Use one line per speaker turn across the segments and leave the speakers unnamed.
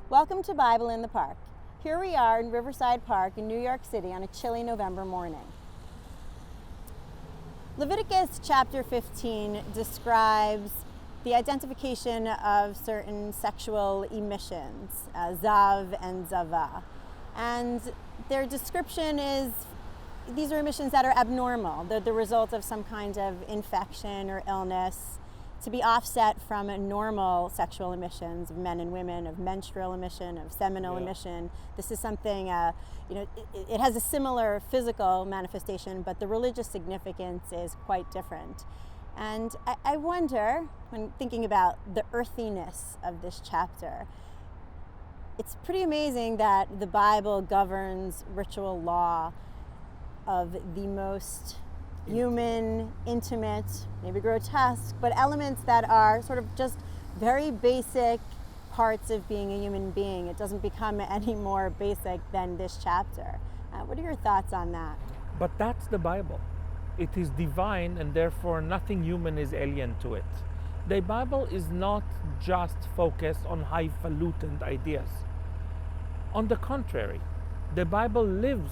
Welcome to Bible in the Park. Here we are in Riverside Park in New York City on a chilly November morning. Leviticus chapter 15 describes the identification of certain sexual emissions, zav and zava. And their description is these are emissions that are abnormal. They're the result of some kind of infection or illness, to be offset from normal sexual emissions of men and women, of menstrual emission, of seminal emission. This is something, it has a similar physical manifestation, but the religious significance is quite different. And I wonder, when thinking about the earthiness of this chapter, it's pretty amazing that the Bible governs ritual law of the most human, intimate, maybe grotesque, but elements that are sort of just very basic parts of being a human being. It doesn't become any more basic than this chapter. What are your thoughts on that?
But that's the Bible. It is divine, and therefore nothing human is alien to it. The Bible is not just focused on highfalutin ideas. On the contrary, the Bible lives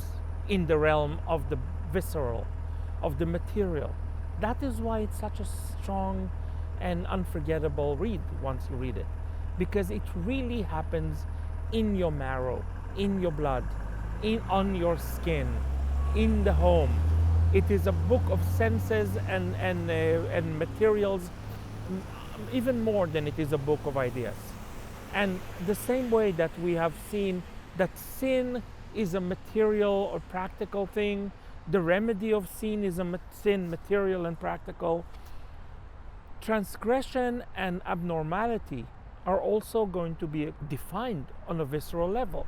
in the realm of the visceral, of the material. That is why it's such a strong and unforgettable read once you read it, because it really happens in your marrow, in your blood, on your skin, in the home. It is a book of senses and materials, even more than it is a book of ideas. And the same way that we have seen that sin is a material or practical thing, the remedy of sin is sin, material and practical. Transgression and abnormality are also going to be defined on a visceral level.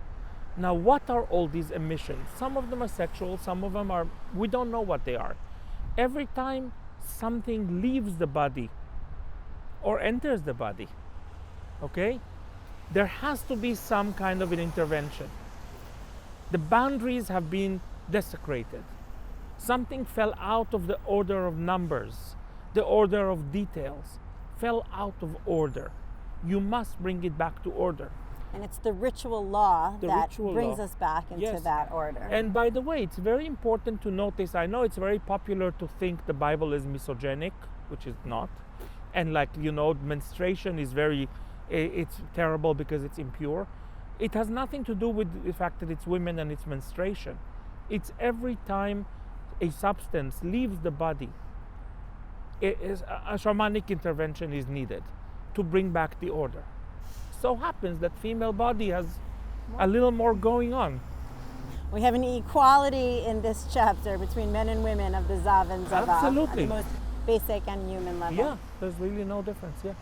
Now, what are all these emissions? Some of them are sexual, some of them are, we don't know what they are. Every time something leaves the body or enters the body, okay, there has to be some kind of an intervention. The boundaries have been desecrated. Something fell out of the order of numbers, the order of details, fell out of order. You must bring it back to order.
And it's the ritual law that brings us back into that order.
And by the way, it's very important to notice, I know it's very popular to think the Bible is misogynic, which is not. And menstruation is it's terrible because it's impure. It has nothing to do with the fact that it's women and it's menstruation. It's every time a substance leaves the body, a shamanic intervention is needed to bring back the order. So happens that female body has a little more going on.
We have an equality in this chapter between men and women of the zav and zava.
Absolutely.
At the most basic and human level.
Yeah, there's really no difference, yeah.